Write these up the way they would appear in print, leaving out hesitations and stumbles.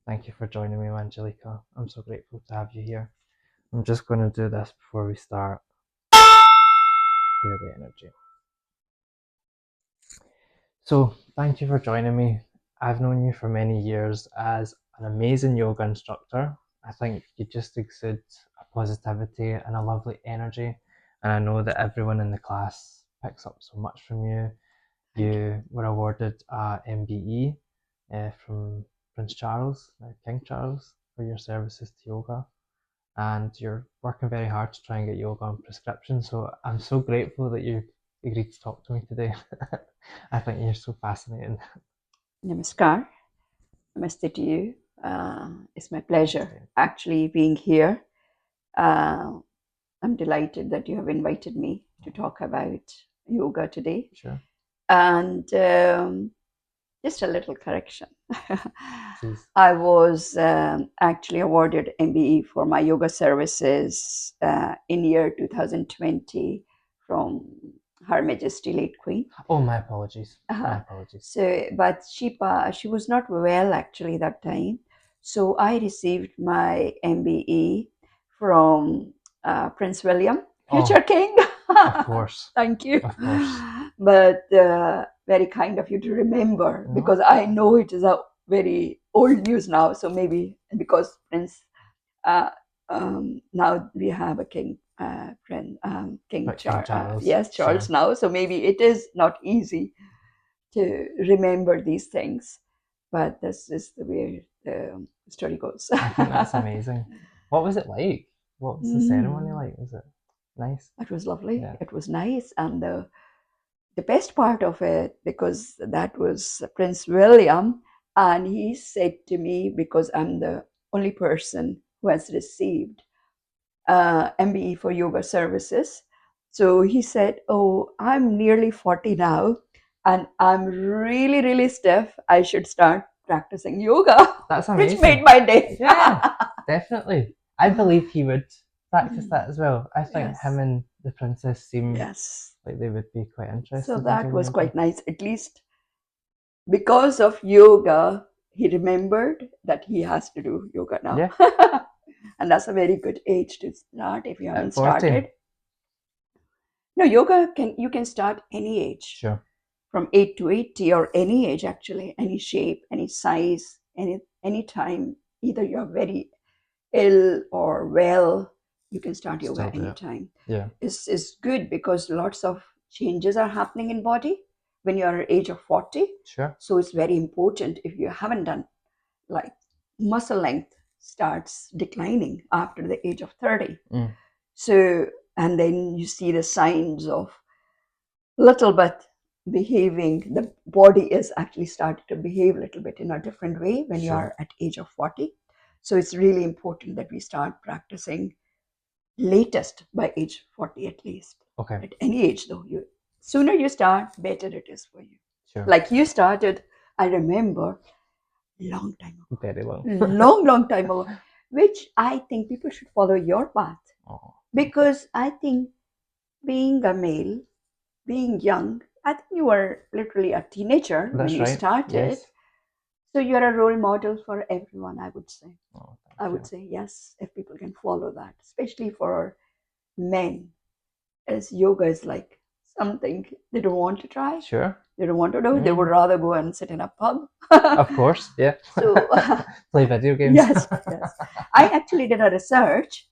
Thank you for joining me, Manjulika. I'm so grateful to have you here. I'm just going to do this before we start. Clear the energy. So, thank you for joining me. I've known you for many years as an amazing yoga instructor. I think you just exude a positivity and a lovely energy, and I know that everyone in the class picks up so much from you. You were awarded a MBE from Prince Charles, King Charles, for your services to yoga, and you're working very hard to try and get yoga on prescription. So I'm so grateful that you agreed to talk to me today. I think you're so fascinating. Namaskar. Namaste to you. It's my pleasure actually being here. I'm delighted that you have invited me to talk about yoga today. Sure. And just a little correction. Please. I was actually awarded MBE for my yoga services in year 2020 from Her Majesty late Queen. Oh, my apologies. My apologies. So, but she was not well actually that time. So I received my MBE from Prince William, future king. Of course. Thank you. Of course. But very kind of you to remember, because I know it is a very old news now. So maybe because Prince, now we have a king, King Charles. Yes, Charles now. So maybe it is not easy to remember these things, but this is the way the story goes. I think that's amazing. What was it like? What was the ceremony like? Was it nice? It was lovely. Yeah. It was nice, and the best part of it, because that was Prince William, and he said to me, because I'm the only person who has received MBE for yoga services, so he said, "Oh, I'm nearly 40 now, and I'm really, really stiff. I should start practicing yoga." That's amazing. Which made my day. Yeah, definitely. I believe he would practice that as well. I think him and the princess seem like they would be quite interested. So that was quite nice. At least because of yoga, he remembered that he has to do yoga now. Yeah. And that's a very good age to start if you haven't started. No, yoga you can start any age. Sure. From 8 to 80, or any age actually, any shape, any size, any time. Either you're very ill or well, you can start yoga anytime. Yeah. It's good because lots of changes are happening in body when you're at the age of 40. Sure. So it's very important, if you haven't done, like muscle length starts declining after the age of 30. So, and then you see the signs of little bit behaving, the body is actually starting to behave a little bit in a different way when you are at age of 40. So it's really important that we start practicing latest by age 40 at least. Okay. At any age though, sooner you start, better it is for you. Sure. Like you started, I remember, long time ago. Very long. long time ago, which I think people should follow your path. Because I think being a male, being young, I think you were literally a teenager when you started. Yes. So you're a role model for everyone, I would say. I would say yes, if people can follow that, especially for men, as yoga is like something they don't want to try. Sure. They don't want to do. They would rather go and sit in a pub. Of course, yeah. So play video games. Yes. I actually did a research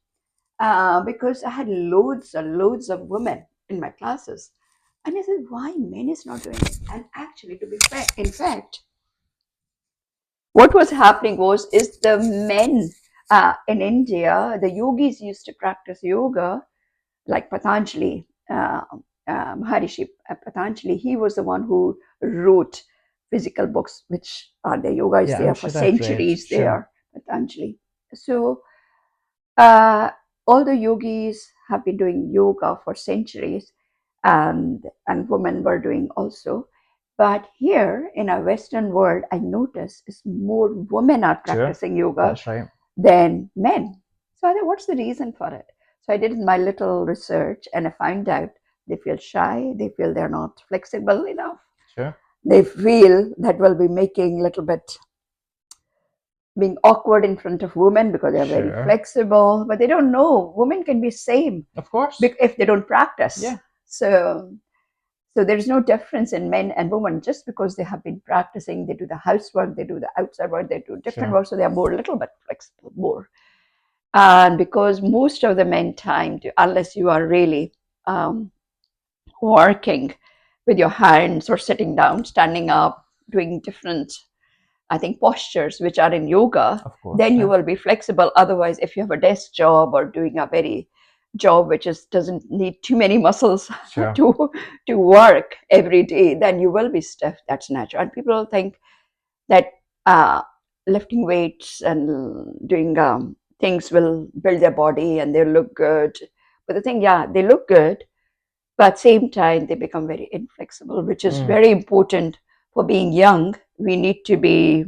because I had loads and loads of women in my classes. And I said, why men is not doing it? And actually, to be fair, in fact, what was happening is the men in India, the yogis used to practice yoga, like Patanjali, Maharishi Patanjali. He was the one who wrote physical books, which are the yoga is there for centuries. There, Patanjali. So all the yogis have been doing yoga for centuries, and women were doing also. But here in our Western world, I notice is more women are practicing yoga than men. So I thought, what's the reason for it? So I did my little research, and I found out they feel shy. They feel they're not flexible enough. Sure. They feel that will be making a little bit being awkward in front of women because they're very Sure. flexible, but they don't know women can be same Of course. if they don't practice. Yeah. So there's no difference in men and women just because they have been practicing. They do the housework, they do the outside work, they do different Sure. work, so they are more a little bit flexible more. And because most of the men time to, unless you are really working with your hands or sitting down, standing up, doing different, I think, postures which are in yoga, Of course. then you Yeah. will be flexible. Otherwise, if you have a desk job or doing a very job which is doesn't need too many muscles Sure. to work every day, then you will be stiff. That's natural. And people think that lifting weights and doing things will build their body and they look good. But the thing, yeah, they look good, but same time they become very inflexible, which is very important for being young. We need to be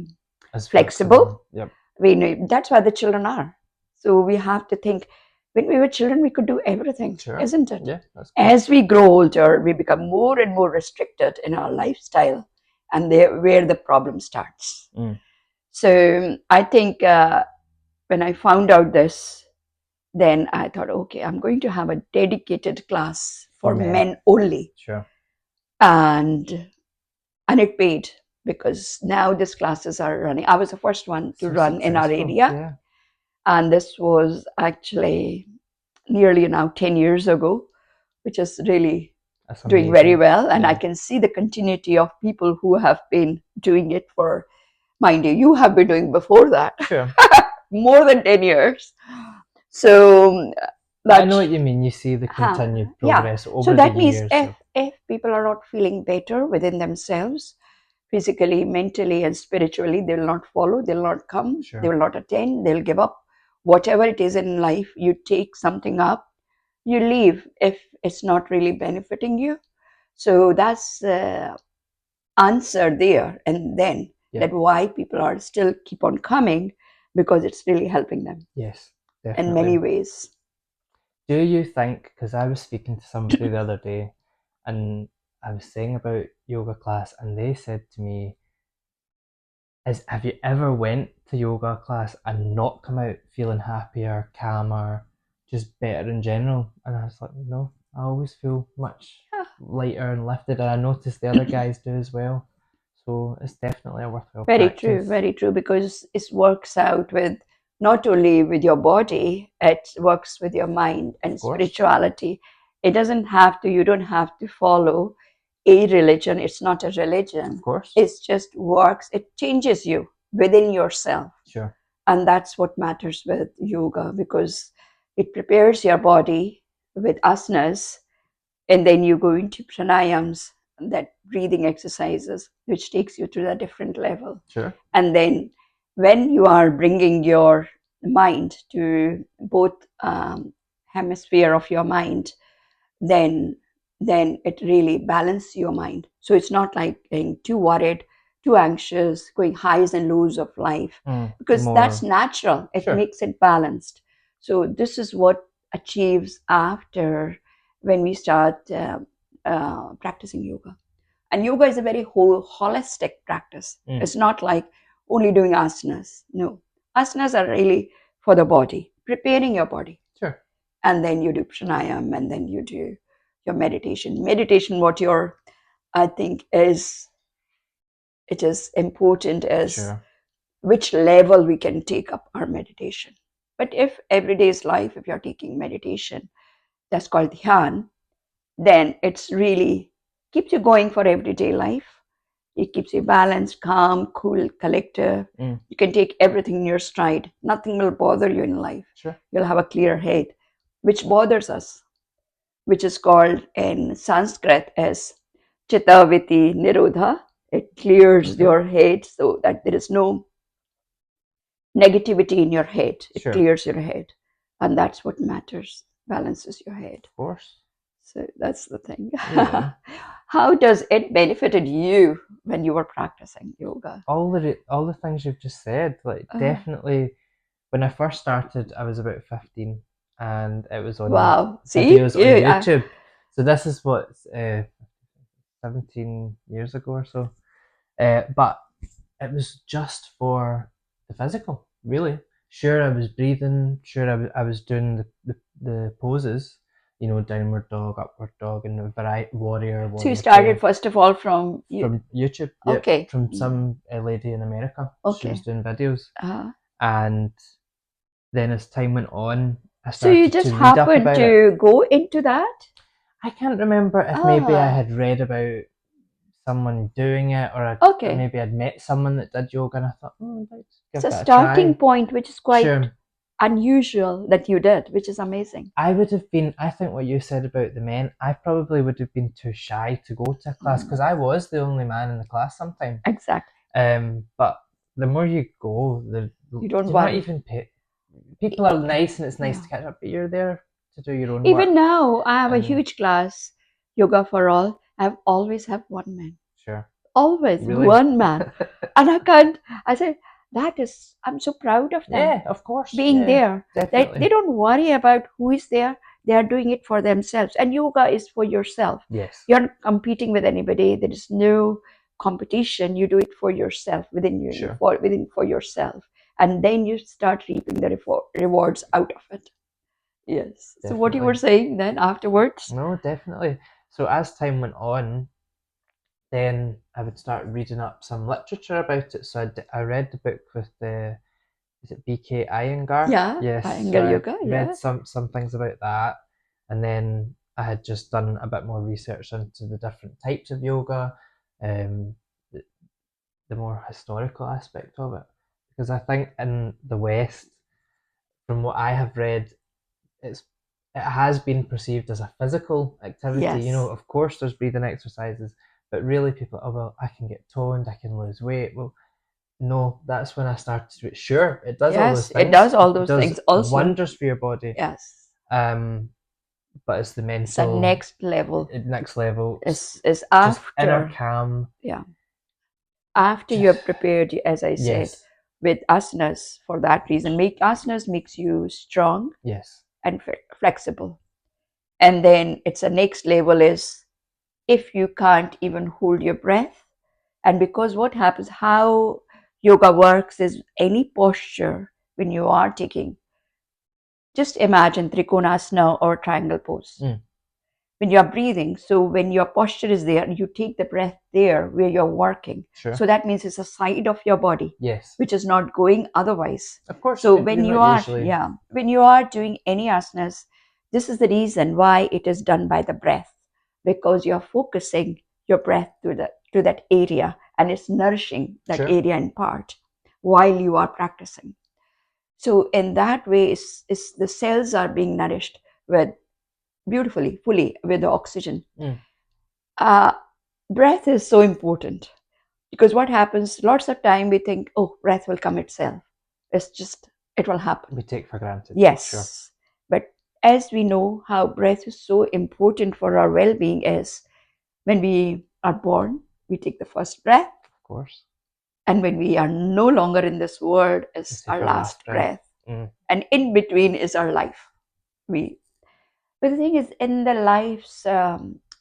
As flexible. Yep. We know that's why the children are. So we have to think when we were children, we could do everything, Sure. isn't it? Yeah. That's good. As we grow older, we become more and more restricted in our lifestyle, and there where the problem starts. So I think when I found out this, then I thought, okay, I'm going to have a dedicated class for men only. Sure. And it paid because now these classes are running. I was the first one to run in our area. Yeah. And this was actually nearly now 10 years ago, which is really doing very well. And I can see the continuity of people who have been doing it for, mind you have been doing before that. Sure. More than 10 years. So I know what you mean. You see the continued progress over so that the means years. If people are not feeling better within themselves, physically, mentally, and spiritually, they will not follow, they will not come, Sure. they will not attend, they'll give up. Whatever it is in life, you take something up, you leave if it's not really benefiting you. So that's the answer there. And then that why people are still keep on coming, because it's really helping them. Yes, definitely. In many ways. Do you think, because I was speaking to somebody the other day and I was saying about yoga class and they said to me, have you ever went to yoga class and not come out feeling happier, calmer, just better in general? And I was like, no, I always feel much lighter and lifted, and I noticed the other guys do as well. So it's definitely a worthwhile practice. Very true, because it works out with not only with your body, it works with your mind and spirituality. It doesn't have to, you don't have to follow a religion. It's not a religion. Of course. It just works. It changes you within yourself. Sure. And that's what matters with yoga, because it prepares your body with asanas, and then you go into pranayams, that breathing exercises, which takes you to a different level. Sure. And then when you are bringing your mind to both hemisphere of your mind, then it really balances your mind. So it's not like getting too worried, too anxious, going highs and lows of life, because that's natural. It makes it balanced. So this is what achieves after when we start practicing yoga. And yoga is a very holistic practice. It's not like only doing asanas. No, asanas are really for the body, preparing your body. Sure. And then you do pranayam, and then you do your meditation. What I think it is important is which level we can take up our meditation. But if everyday's life, if you're taking meditation, that's called dhyan, then it's really keeps you going for everyday life. It keeps you balanced, calm, cool, collective. You can take everything in your stride. Nothing will bother you in life. Sure. You'll have a clear head, which bothers us, which is called in Sanskrit as Chittaviti Nirodha. It clears your head so that there is no negativity in your head. It clears your head. And that's what matters, balances your head. Of course. So that's the thing. Yeah. How does it benefited you when you were practicing yoga? All the things you've just said, like definitely. When I first started, I was about 15, and it was on videos on YouTube. So this is what 17 years ago or so. But it was just for the physical. Really? Sure, I was breathing. Sure, I was doing the poses. You know, downward dog, upward dog, and a variety warrior, So you warrior started two first of all from you. from YouTube. Yep, Okay. from some lady in America. She was Okay. doing videos, Uh, and then as time went on, I so you started just to read up happened about it. to go into that? I can't remember if maybe I Ah, had read about someone doing it, or okay. maybe I'd met someone that did yoga, and I thought, let's It's give a that a starting try. point, which is quite Sure. unusual that you did, which is amazing. I would have been, I think what you said about the men, I probably would have been too shy to go to a class Mm, because I was the only man in the class sometimes. exactly. But the more you go, You don't you're not worry. even pay. People are nice and it's nice Yeah. to catch up, but you're there to do your own Even work. now, I have a And huge class, Yoga for All. I've always have one man. sure, Always really, one man. And I can't, I say, that is, I'm so proud of them yeah, of course, being yeah, there. They definitely, don't worry about who is there. They are doing it for themselves. And yoga is for yourself. yes, You're not competing with anybody. There is no competition. You do it for yourself, within you, sure, for yourself. And then you start reaping the rewards out of it. Yes. So what you were definitely, saying then afterwards? no, definitely. So as time went on, then I would start reading up some literature about it. So I read the book with the, is it BK Iyengar? Yeah, Yes. So Iyengar I yoga. read Yeah. some things about that, and then I had just done a bit more research into the different types of yoga, um, the, the more historical aspect of it, because I think in the West, from what I have read, it's it has been perceived as a physical activity. You know, Yes. of course, there's breathing exercises, but really, people, oh well, I can get toned, I can lose weight. Well, no, that's when I started to. Sure, it does all those Yes, it things. does all It those does things also. wonders for your body. Yes. Um, but it's the It's a mental next level. next level. Is Just inner after, calm. yeah, after you Just, have prepared, as I said, yes, with asanas. For that reason, make asanas makes you strong yes, and flexible. And then it's a next level is if you can't even hold your breath. And because what happens, how yoga works is any posture when you are taking, just imagine trikonasana or triangle pose. mm, When you're breathing, so when your posture is there, you take the breath there where you're working. sure, So that means it's a side of your body yes. which is not going otherwise. Of course, So you're when you not are, usually. yeah, when you are doing any asanas, this is the reason why it is done by the breath, because you're focusing your breath to that area, and it's nourishing that Sure, area in part while you are practicing. So in that way, is the cells are being nourished with beautifully, fully with the oxygen. mm, Uh, breath is so important because what happens, lots of time we think, oh, breath will come itself. It's just, it will happen. we take for granted. Sure, Yes. But as we know how breath is so important for our well being is when we are born, we take the first breath. of course. And when we are no longer in this world, We is take our our last last breath. breath. Mm, of And in between is our life. We, but the thing is, in the life's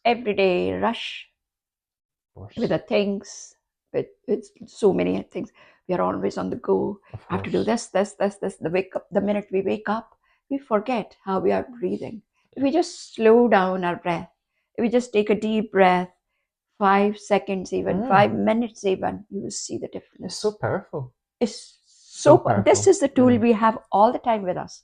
everyday rush, with course, the things, with so many things. We are always on the go. of I have to do course. this. The minute we wake up, we forget how we are breathing. If we just slow down our breath, if we just take a deep breath, 5 seconds, even Mm, 5 minutes, even, you will see the it's so difference. powerful. It's So so. This powerful. is the tool Mm, we have all the time with us,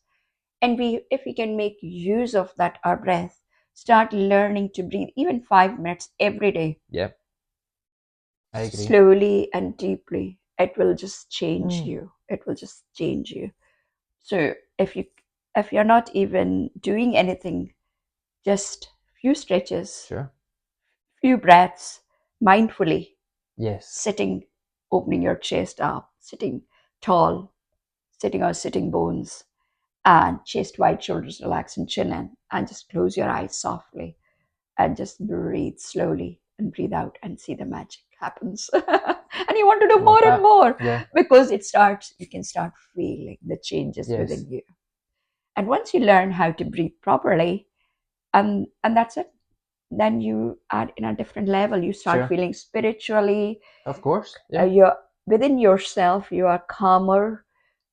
and if we can make use of that, our breath, start learning to breathe even 5 minutes every day, yep, I agree. slowly and deeply, it will just change Mm, you. It will just change you. So if you're not even doing anything, just few stretches, sure. few breaths, mindfully, Yes. sitting, opening your chest up, sitting tall, sitting on sitting bones, and chest wide, shoulders relaxed, and chin in, and just close your eyes softly and just breathe slowly and breathe out and see the magic happens. And you want to do Love more and that. more Yeah. because you can start feeling the changes Yes. within you. And once you learn how to breathe properly, and that's it, then you are in a different level. You start Sure. feeling spiritually, Of course. Yeah. you're within yourself, you are calmer,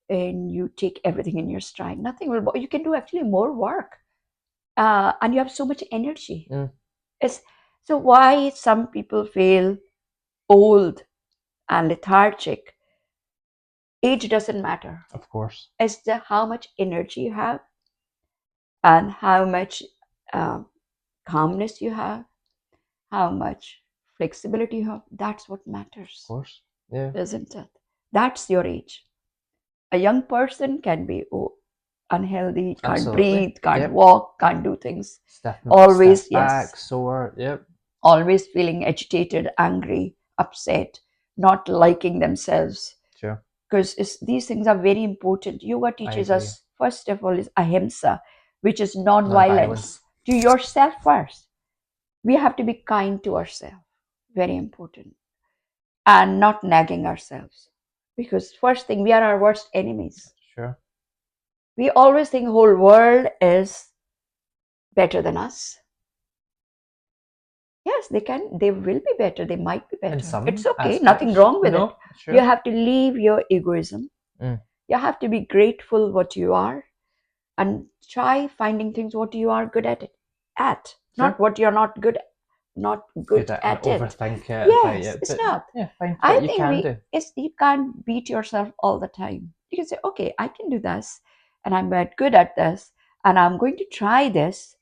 and you take everything in your stride, nothing will. You can do actually more work, and you have so much energy. Mm, It's, so why some people feel old and lethargic? Age doesn't matter. of course. It's the how much energy you have and how much uh, calmness you have, how much flexibility you have. That's what Of matters, course. Yeah. isn't it? That's your age. A young person can be unhealthy, can't Absolutely. breathe, can't Yep. walk, can't do things. Step Always, step yes, back, sore. Yep. always feeling agitated, angry, upset, not liking themselves. Sure. Because these things are very important. Yoga I teaches agree. us, first of all, is ahimsa, which is non-violence Non-violence. to yourself first. We have to be kind to ourselves, very important, and not nagging ourselves. Because first thing, we are our worst enemies. Sure. We always think whole world is better than us. Yes, they will be better, they might be In better. It's some okay, nothing aspects. wrong with it. No. You Sure. have to leave your egoism. Mm. You have to be grateful what you are and try finding things what you are good at, not Sure. what you're not Good good at and at it. overthink it about Yes, it, it's but not. yeah, find I what you think can do. you can't beat yourself all the time. You can say, okay, I can do this, and I'm very good at this, and I'm going to try this,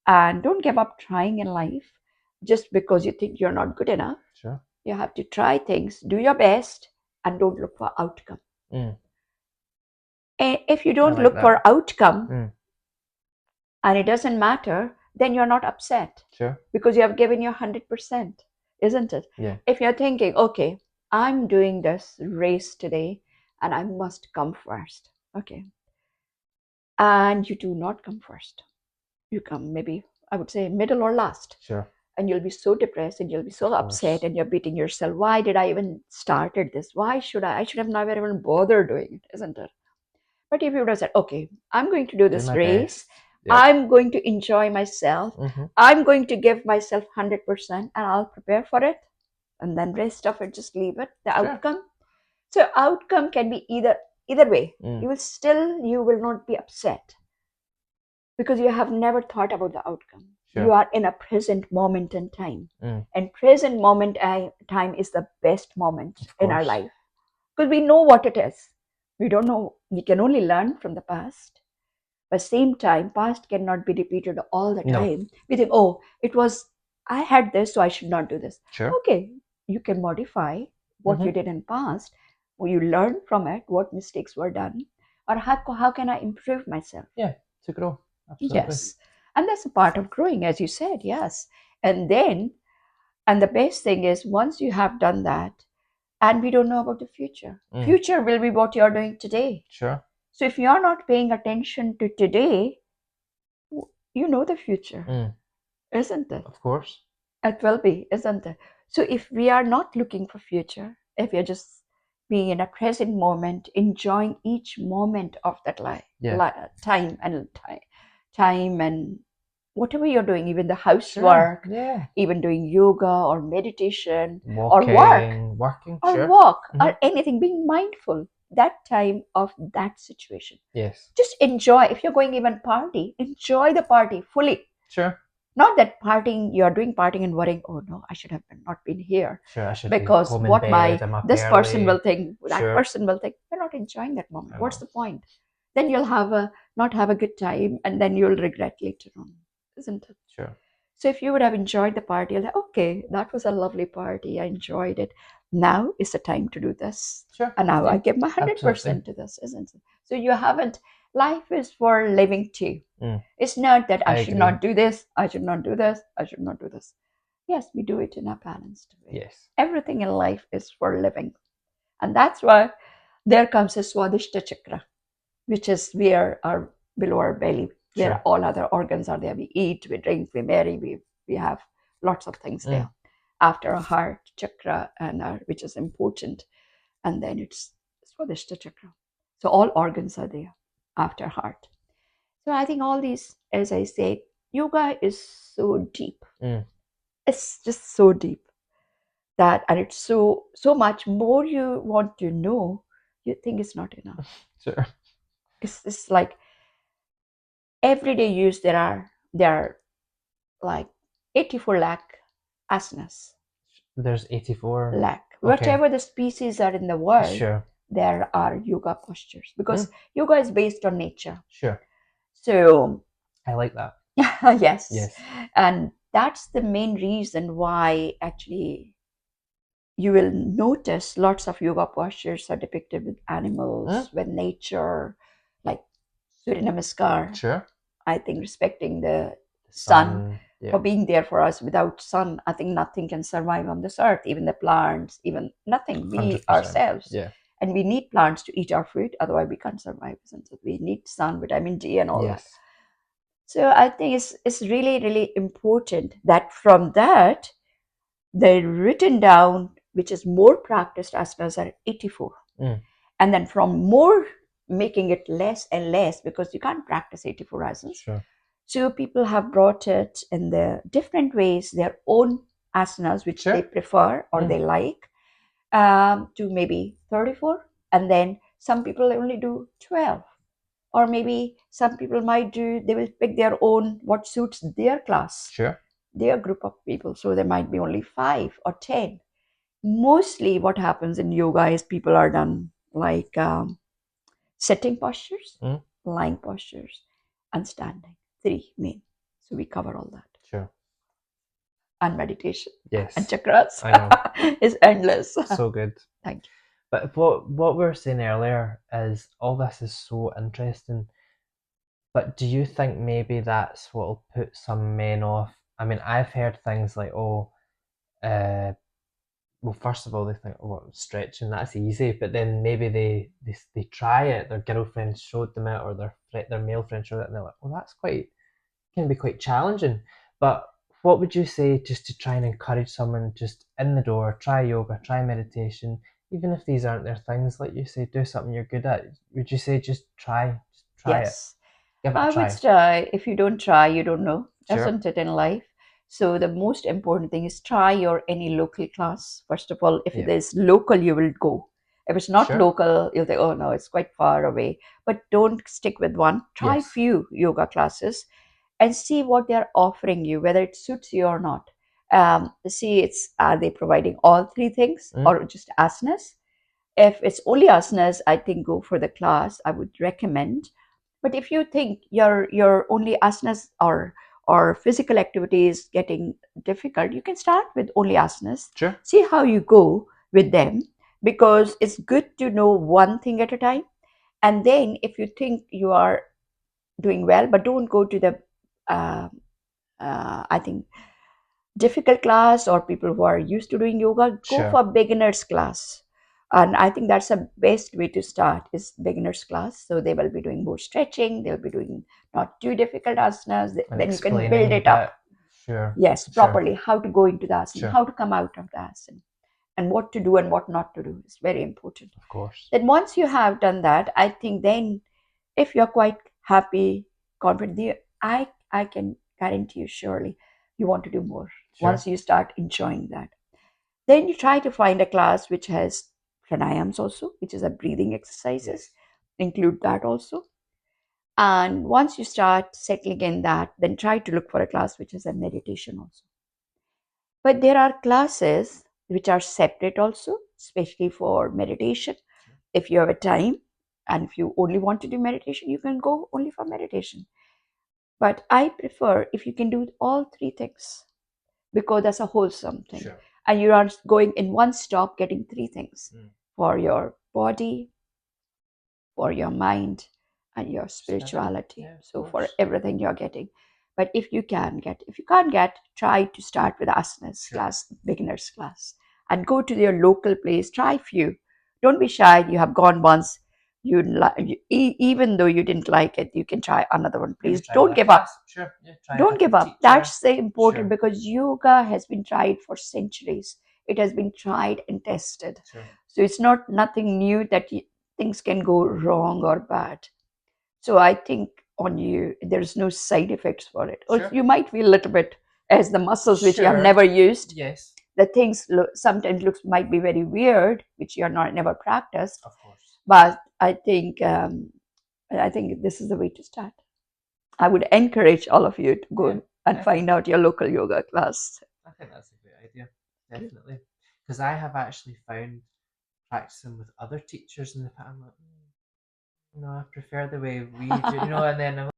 and don't give up trying in life just because you think you're not good enough. Sure. You have to try things, do your best, and don't look for outcome. Mm. And if you I don't like look that. for outcome Mm. and it doesn't matter, then you're not upset Sure. because you have given your 100%, isn't it? Yeah. If you're thinking, okay, I'm doing this race today and I must come first, okay, and you do not come first, you come maybe, I would say, middle or last, Sure. and you'll be so depressed and you'll be so Of upset course. and you're beating yourself. Why did I even started this? Why should I? I should have never even bothered doing it, isn't it? But if you would have said, okay, I'm going to do Do this my race, best. Yep. I'm going to enjoy myself, Mm-hmm. I'm going to give myself 100% and I'll prepare for it. And then rest of it, just leave it, the Sure. outcome. So outcome can be either way. Mm. You will not be upset because you have never thought about the outcome. You Sure. are in a present moment in time. Mm. And present moment time is the best moment Of in our course. life because we know what it is. We don't know. We can only learn from the past. But same time, past cannot be repeated all the No. time. We think, oh, it was, I had this, so I should not do this. Sure. Okay, you can modify what Mm-hmm. you did in past. Or you learn from it, what mistakes were done, or how can I improve myself? Yeah. To grow. Absolutely. Yes, and that's a part of growing, as you said. Yes, and then, and the best thing is once you have done that, and we don't know about the future. Mm. Future will be what you're doing today. Sure. So if you're not paying attention to today, you know the future, Mm. isn't it? Of course. It will be, isn't it? So if we are not looking for future, if you're just being in a present moment, enjoying each moment of that Yeah. time and whatever you're doing, even the Sure. housework, Yeah. even doing yoga or meditation or Walking, working. Sure. walk Mm-hmm. or anything, being mindful that time of that situation. Yes. Just enjoy. If you're going even party, enjoy the party fully. Sure. Not that partying, you're doing partying and worrying, oh no, I should have been not been here Sure. I should be because home in what bed. my I'm up this person will early. think, that Sure. person will think. You're not enjoying that moment. I What's know. the point? Then you'll have a not have a good time and then you'll regret later on, isn't it? Sure. So if you would have enjoyed the party, you'll like, okay, that was a lovely party. I enjoyed it. Now is the time to do this. Sure. And now I Yeah. give my Absolutely. 100% to this, isn't it? So you haven't, life is for living too. Mm. It's not that I I should agree. not do this, I should not do this, I should not do this. Yes, we do it in a balanced way. Yes. Everything in life is for living. And that's why there comes a Swadishta Chakra, which is where our below our belly, where Sure. all other organs are there. We eat, we drink, we marry, we have lots of things there. Mm. After a heart chakra and which is important, and then it's Swadhisthana chakra. So all organs are there after heart. So I think all these, as I said, yoga is so deep. Mm. It's just so deep that, and it's so much more you want to know, you think it's not enough. Sure. It's like everyday use there are like 84 lakh asanas. There's 84. Lakh. Okay. Whatever the species are in the world, Sure. there are yoga postures Mm, because yoga is based on nature. sure. So, I like that. yes. Yes. And that's the main reason why actually you will notice lots of yoga postures are depicted with Mm, animals, with nature, like Surya Namaskar. sure. I think respecting the The sun sun. for Yeah. being there for us. Without sun, I think nothing can survive on this earth, even the plants, even nothing, we 100%. ourselves. Yeah. And we need plants to eat our food, otherwise we can't survive, isn't it? We need sun, vitamin D, and all that. Yes. So I think it's really, really important that from that, the written down, which is more practiced asanas, are 84. Mm, And then from more, making it less and less, because you can't practice 84 asanas. sure. So people have brought it in the different ways, their own asanas, which they Sure. prefer or Mm, they like, to maybe 34. And then some people only do 12. Or maybe some people might do, they will pick their own, what suits their class, sure. their group of people. So there might be only 5 or 10. Mostly what happens in yoga is people are done like sitting postures, Mm, lying postures, and standing. Three main. So we cover all that. sure. And meditation and Yes. chakras I know. is endless. So good. Thank you. But what we were saying earlier is all this is so interesting. But do you think maybe that's what'll put some men off? I mean, I've heard things like, oh, uh, well, first of all, they think, oh, well, stretching, that's easy. But then maybe they try it, their girlfriend showed them it, or their male friend showed it, and they're like, well, that's quite, can be quite challenging. But what would you say just to try and encourage someone just in the door, try yoga, try meditation, even if these aren't their things, like you say, do something you're good at. Would you say just try it, Yes. give it a I would try? say if you don't try, you don't know, Sure. isn't it, in life? So the most important thing is try your any local class. First of all, if it Yeah. is local, you will go. If it's not Sure. local, you'll think, oh no, it's quite far away. But don't stick with one. Try Yes. few yoga classes and see what they're offering you, whether it suits you or not. See, it's are they providing all three things Mm, or just asanas? If it's only asanas, I think go for the class. I would recommend. But if you think your only asanas or physical activity is getting difficult, you can start with only asanas. sure. See how you go with them, because it's good to know one thing at a time. And then if you think you are doing well, but don't go to the uh, I think difficult class or people who are used to doing yoga, go Sure. for beginners class. And I think that's the best way to start is beginners class. So they will be doing more stretching, they'll be doing not too difficult asanas, And then you can build explaining a it up. bit. Sure. Yes, Sure. properly, how to go into the asana, Sure. how to come out of the asana, and what to do and what not to do is very important. Of course. Then once you have done that, I think then if you're quite happy, confident, I can guarantee you surely you want to do more Sure. once you start enjoying that. Then you try to find a class which has pranayams also, which is a breathing exercises. Yes. Include that also. And once you start settling in that, then try to look for a class which is a meditation also. But there are classes which are separate also, especially for meditation. Sure. If you have a time and if you only want to do meditation, you can go only for meditation. But I prefer if you can do all three things, because that's a wholesome thing. Sure. And you are going in one stop getting three things Mm. for your body, for your mind, and your Spiritual. spirituality. Yeah, of So for course. everything you're getting. But if you can't get, try to start with asanas Sure. class, beginners class, and go to your local place. Try few. Don't be shy. You have gone once. Even though you didn't like it, you can try another one. Maybe Please try with don't a give up. class. Sure. Yeah. Try a Don't give different up. teacher. That's the important, Sure. because yoga has been tried for centuries. It has been tried and tested. Sure. So it's not nothing new that things can go wrong or bad. So I think on you, there's no side effects for it. Or Sure. you might feel a little bit as the muscles which you have Sure. never used. Yes. The things sometimes looks might be very weird, which you are not never practiced. Of course. But I think this is the way to start. I would encourage all of you to Yeah, go and find definitely. out your local yoga class. I think that's a great idea. Definitely. Because I have actually found practicing with other teachers in the family, no, I prefer the way we do, and then I'm